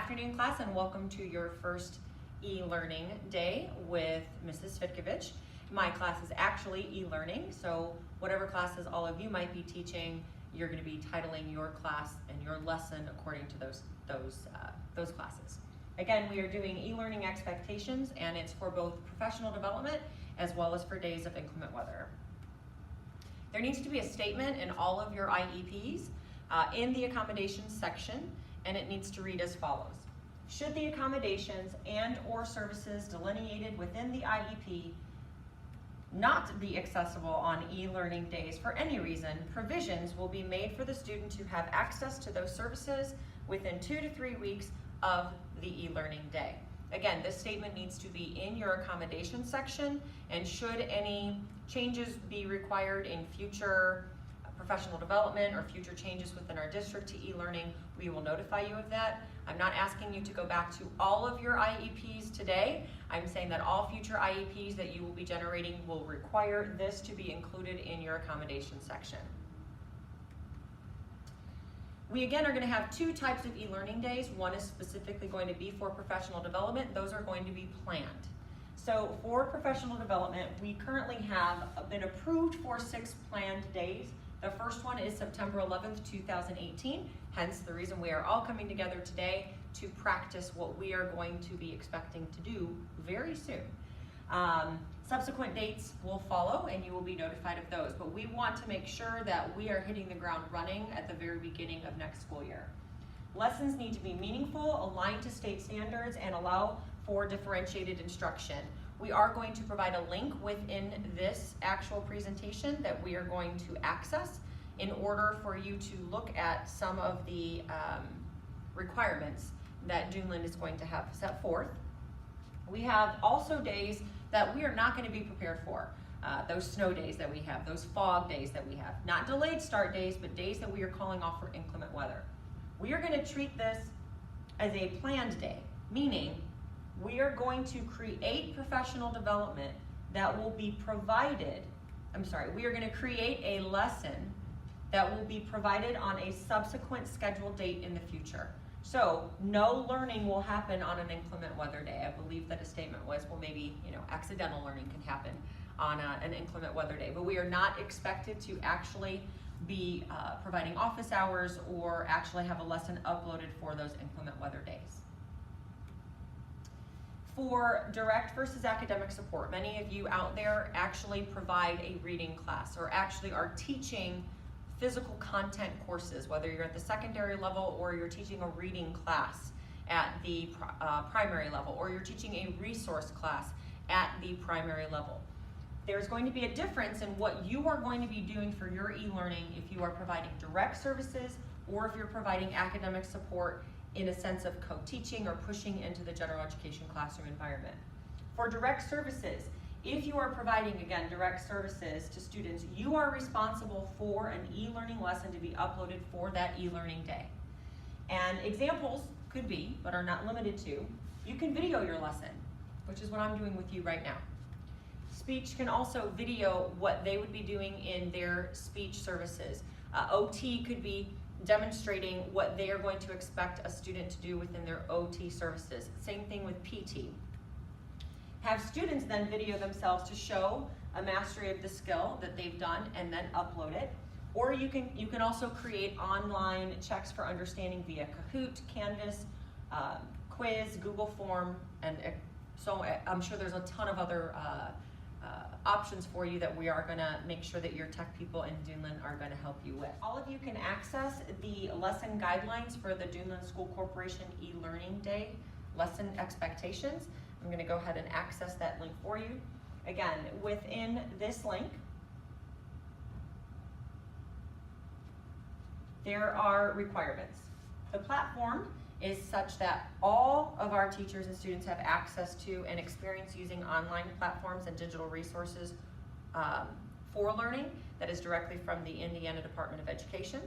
afternoon, class, and welcome to your first e-learning day with Mrs. Svitkovich. My class is actually e-learning, so whatever classes all of you might be teaching, you're going to be titling your class and your lesson according to those classes. Again, we are doing e-learning expectations, and it's for both professional development as well as for days of inclement weather. There needs to be a statement in all of your IEPs in the accommodations section, and it needs to read as follows. Should the accommodations and or services delineated within the IEP not be accessible on e-learning days for any reason, provisions will be made for the student to have access to those services within 2 to 3 weeks of the e-learning day. Again, this statement needs to be in your accommodation section, and should any changes be required in future professional development or future changes within our district to e-learning, we will notify you of that. I'm not asking you to go back to all of your IEPs today. I'm saying that all future IEPs that you will be generating will require this to be included in your accommodation section. We again are going to have 2 types of e-learning days. One is specifically going to be for professional development. Those are going to be planned. So for professional development, we currently have been approved for 6 planned days. The first one is September 11th, 2018, hence the reason we are all coming together today to practice what we are going to be expecting to do very soon. Subsequent dates will follow, and you will be notified of those, but we want to make sure that we are hitting the ground running at the very beginning of next school year. Lessons need to be meaningful, aligned to state standards, and allow for differentiated instruction. We are going to provide a link within this actual presentation that we are going to access in order for you to look at some of the requirements that Duneland is going to have set forth. We have also days that we are not going to be prepared for. Those snow days that we have, those fog days that we have, not delayed start days, but days that we are calling off for inclement weather. We are going to treat this as a planned day, meaning we are going to create professional development that will be provided, we are going to create a lesson that will be provided on a subsequent scheduled date in the future. So no learning will happen on an inclement weather day. I believe that a statement was, well, maybe accidental learning can happen on an inclement weather day, but we are not expected to actually be providing office hours or actually have a lesson uploaded for those inclement weather days. For direct versus academic support, many of you out there actually provide a reading class or actually are teaching physical content courses, whether you're at the secondary level or you're teaching a reading class at the primary level, or you're teaching a resource class at the primary level. There's going to be a difference in what you are going to be doing for your e-learning if you are providing direct services or if you're providing academic support in a sense of co-teaching or pushing into the general education classroom environment. For direct services, if you are providing, again, direct services to students, you are responsible for an e-learning lesson to be uploaded for that e-learning day. And examples could be, but are not limited to, you can video your lesson, which is what I'm doing with you right now. Speech can also video what they would be doing in their speech services. OT could be demonstrating what they are going to expect a student to do within their OT services. Same thing with PT. Have students then video themselves to show a mastery of the skill that they've done and then upload it. Or you can also create online checks for understanding via Kahoot, Canvas, Quiz, Google Form, and so I'm sure there's a ton of other options for you that we are going to make sure that your tech people in Duneland are going to help you with. All of you can access the lesson guidelines for the Duneland School Corporation e-learning day lesson expectations. I'm going to go ahead and access that link for you. Again, within this link, there are requirements. The platform is such that all of our teachers and students have access to and experience using online platforms and digital resources for learning that is directly from the Indiana Department of Education.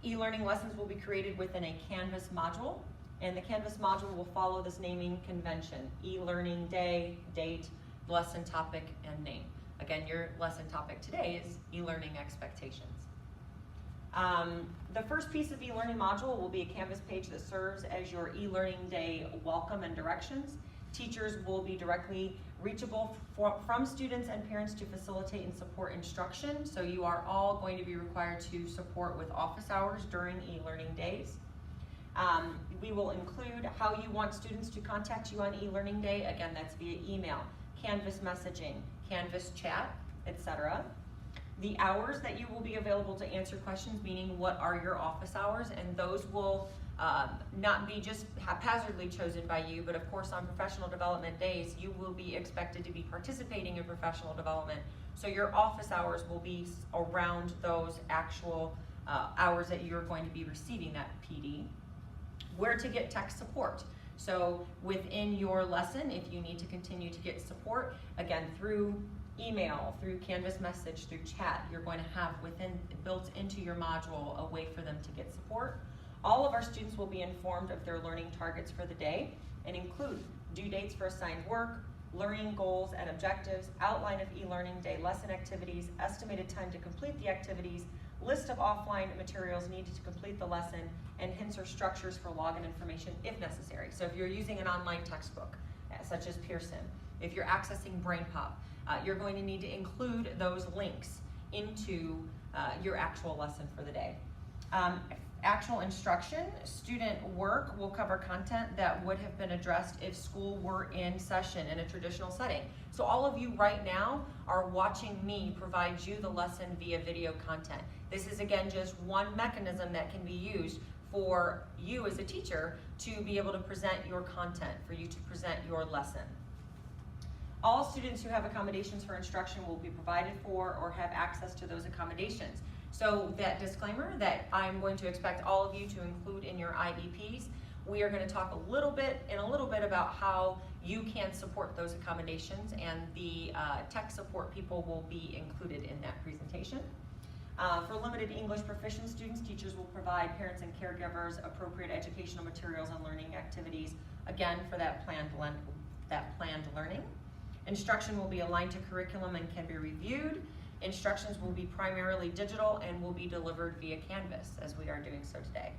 E-learning lessons will be created within a Canvas module, and the Canvas module will follow this naming convention: e-learning day, date, lesson topic, and name. Again, your lesson topic today is e-learning expectations. The first piece of e-learning module will be a Canvas page that serves as your e-learning day welcome and directions. Teachers will be directly reachable from students and parents to facilitate and support instruction. So you are all going to be required to support with office hours during e-learning days. We will include how you want students to contact you on e-learning day. Again, that's via email, Canvas messaging, Canvas chat, etc. The hours that you will be available to answer questions, meaning what are your office hours, and those will not be just haphazardly chosen by you, but of course on professional development days, you will be expected to be participating in professional development. So your office hours will be around those actual hours that you're going to be receiving that PD. Where to get tech support. So within your lesson, if you need to continue to get support, again, through email, through Canvas message, through chat, you're going to have built into your module a way for them to get support. All of our students will be informed of their learning targets for the day and include due dates for assigned work, learning goals and objectives, outline of e-learning day lesson activities, estimated time to complete the activities, list of offline materials needed to complete the lesson, and hints or structures for login information if necessary. So if you're using an online textbook, such as Pearson, if you're accessing BrainPop, you're going to need to include those links into your actual lesson for the day. Actual instruction, student work will cover content that would have been addressed if school were in session in a traditional setting. So all of you right now are watching me provide you the lesson via video content. This is again just one mechanism that can be used for you as a teacher to be able to present your content, for you to present your lesson. All students who have accommodations for instruction will be provided for or have access to those accommodations. So that disclaimer that I'm going to expect all of you to include in your IEPs, we are going to talk a little bit about how you can support those accommodations, and the tech support people will be included in that presentation. For limited English proficient students, teachers will provide parents and caregivers appropriate educational materials and learning activities, again, for that planned learning. Instruction will be aligned to curriculum and can be reviewed. Instructions will be primarily digital and will be delivered via Canvas, as we are doing so today.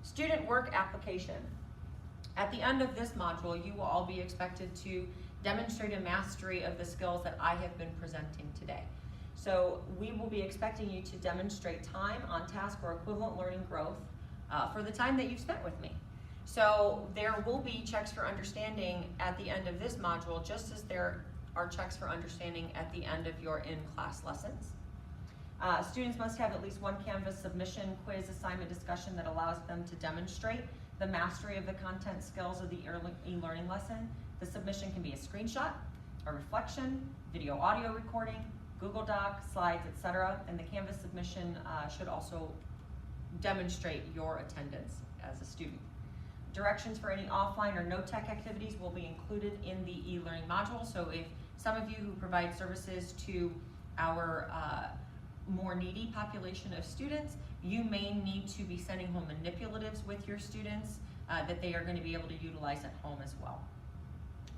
Student work application. At the end of this module, you will all be expected to demonstrate a mastery of the skills that I have been presenting today. So we will be expecting you to demonstrate time on task or equivalent learning growth for the time that you've spent with me. So there will be checks for understanding at the end of this module, just as there are checks for understanding at the end of your in-class lessons. Students must have at least one Canvas submission, quiz, assignment, discussion that allows them to demonstrate the mastery of the content skills of the e-learning lesson. The submission can be a screenshot, a reflection, video audio recording, Google Doc, slides, etc. And the Canvas submission should also demonstrate your attendance as a student. Directions for any offline or no tech activities will be included in the e-learning module. So if some of you who provide services to our more needy population of students, you may need to be sending home manipulatives with your students that they are going to be able to utilize at home as well.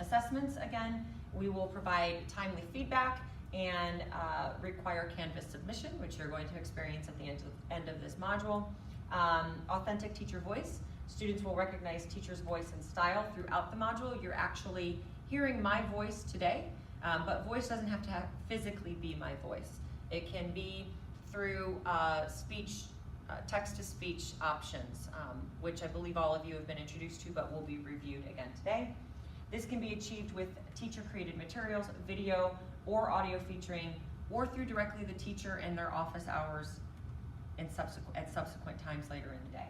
Assessments, again, we will provide timely feedback and require Canvas submission, which you're going to experience at the end of this module. Authentic teacher voice. Students will recognize teacher's voice and style throughout the module. You're actually hearing my voice today, but voice doesn't have to physically be my voice. It can be through text-to-speech options, which I believe all of you have been introduced to, but will be reviewed again today. This can be achieved with teacher-created materials, video or audio featuring, or through directly the teacher and their office hours at subsequent times later in the day.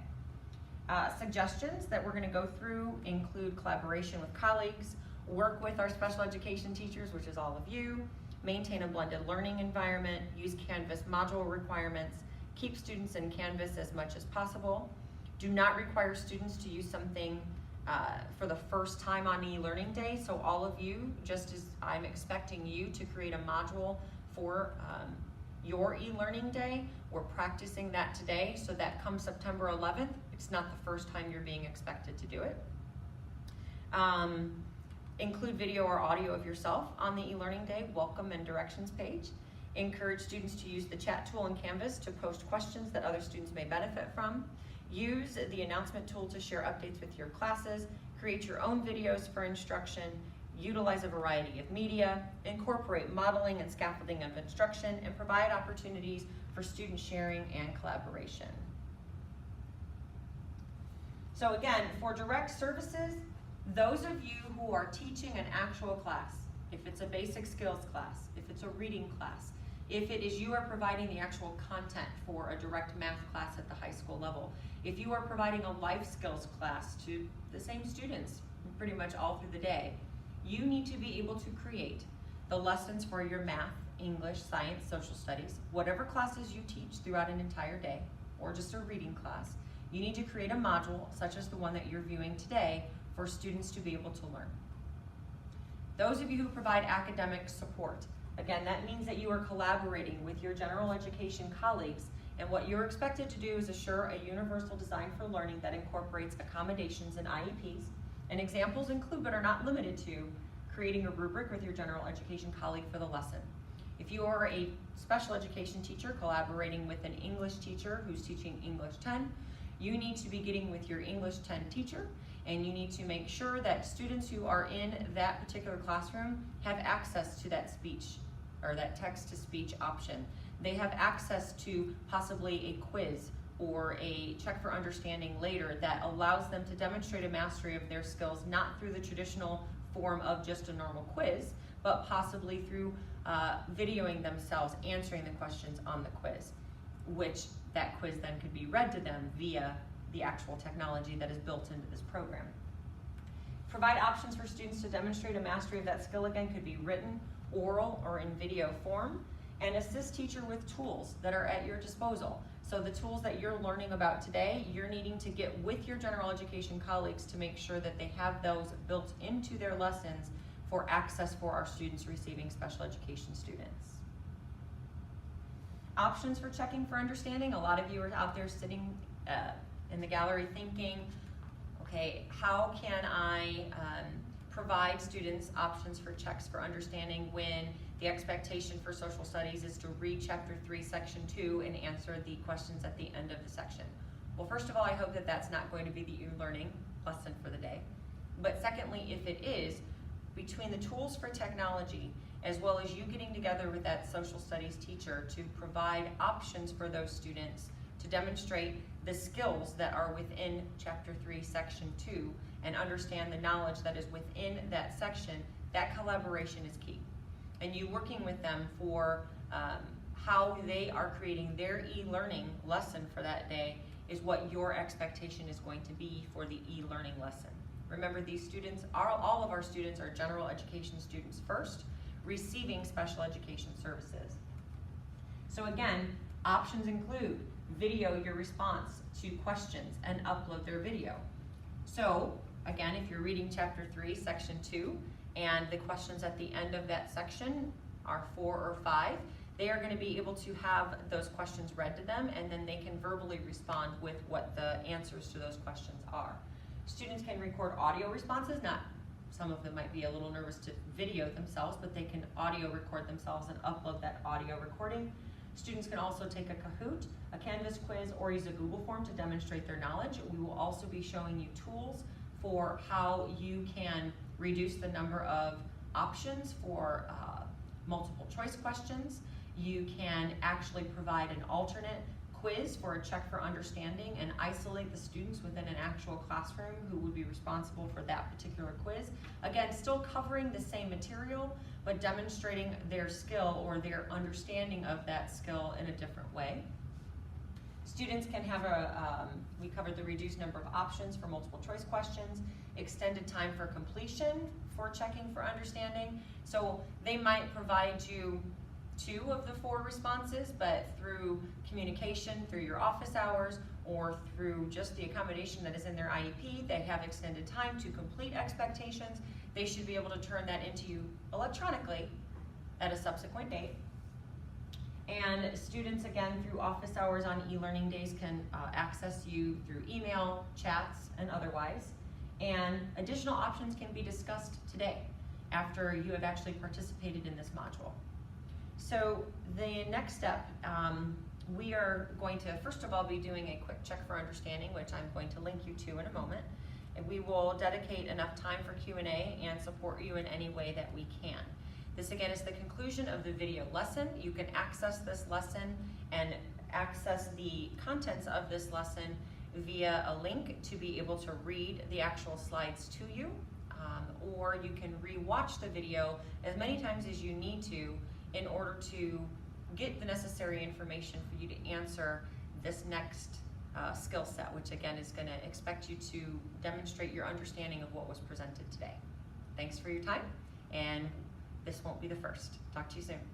Suggestions that we're going to go through include collaboration with colleagues, work with our special education teachers, which is all of you, maintain a blended learning environment, use Canvas module requirements, keep students in Canvas as much as possible, do not require students to use something for the first time on e-learning day. So all of you, just as I'm expecting you to create a module for your e-learning day, we're practicing that today so that come September 11th, it's not the first time you're being expected to do it. Include video or audio of yourself on the e-learning day welcome and directions page. Encourage students to use the chat tool in Canvas to post questions that other students may benefit from. Use the announcement tool to share updates with your classes. Create your own videos for instruction. Utilize a variety of media. Incorporate modeling and scaffolding of instruction, and provide opportunities for student sharing and collaboration. So again, for direct services, those of you who are teaching an actual class, if it's a basic skills class, if it's a reading class, if it is you are providing the actual content for a direct math class at the high school level, if you are providing a life skills class to the same students pretty much all through the day, you need to be able to create the lessons for your math, English, science, social studies, whatever classes you teach throughout an entire day, or just a reading class. You need to create a module such as the one that you're viewing today for students to be able to learn. Those of you who provide academic support, again, that means that you are collaborating with your general education colleagues, and what you're expected to do is assure a universal design for learning that incorporates accommodations and IEPs. And examples include, but are not limited to, creating a rubric with your general education colleague for the lesson. If you are a special education teacher collaborating with an English teacher who's teaching English 10, you need to be getting with your English 10 teacher, and you need to make sure that students who are in that particular classroom have access to that speech or that text-to-speech option. They have access to possibly a quiz or a check for understanding later that allows them to demonstrate a mastery of their skills, not through the traditional form of just a normal quiz, but possibly through videoing themselves answering the questions on the quiz, which that quiz then could be read to them via the actual technology that is built into this program. Provide options for students to demonstrate a mastery of that skill, again, could be written, oral, or in video form, and assist teacher with tools that are at your disposal. So the tools that you're learning about today, you're needing to get with your general education colleagues to make sure that they have those built into their lessons for access for our students receiving special education students. Options for checking for understanding. A lot of you are out there sitting in the gallery thinking, okay, how can I provide students options for checks for understanding when the expectation for social studies is to read chapter 3, section 2 and answer the questions at the end of the section? Well, first of all, I hope that that's not going to be the e-learning lesson for the day. But secondly, if it is, between the tools for technology as well as you getting together with that social studies teacher to provide options for those students to demonstrate the skills that are within chapter 3, section 2, and understand the knowledge that is within that section, that collaboration is key. And you working with them for how they are creating their e-learning lesson for that day is what your expectation is going to be for the e-learning lesson. Remember, these students are, all of our students are general education students first, receiving special education services. So again, options include video your response to questions and upload their video. So again, if you're reading chapter 3, section 2, and the questions at the end of that section are 4 or 5, they are going to be able to have those questions read to them, and then they can verbally respond with what the answers to those questions are. Students can record audio responses. Not some of them might be a little nervous to video themselves, but they can audio record themselves and upload that audio recording. Students can also take a Kahoot, a Canvas quiz, or use a Google form to demonstrate their knowledge. We will also be showing you tools for how you can reduce the number of options for multiple choice questions. You can actually provide an alternate quiz for a check for understanding and isolate the students within an actual classroom who would be responsible for that particular quiz. Again, still covering the same material, but demonstrating their skill or their understanding of that skill in a different way. Students can have we covered the reduced number of options for multiple choice questions, extended time for completion for checking for understanding. So they might provide you 2 of the 4 responses, but through communication, through your office hours, or through just the accommodation that is in their IEP, they have extended time to complete expectations. They should be able to turn that into you electronically at a subsequent date. And students, again, through office hours on e-learning days can access you through email, chats, and otherwise. And additional options can be discussed today after you have actually participated in this module. So the next step, we are going to first of all be doing a quick check for understanding, which I'm going to link you to in a moment. And we will dedicate enough time for Q&A and support you in any way that we can. This again is the conclusion of the video lesson. You can access this lesson and access the contents of this lesson via a link to be able to read the actual slides to you, or you can re-watch the video as many times as you need to in order to get the necessary information for you to answer this next skill set, which again is going to expect you to demonstrate your understanding of what was presented today. Thanks for your time, and this won't be the first. Talk to you soon.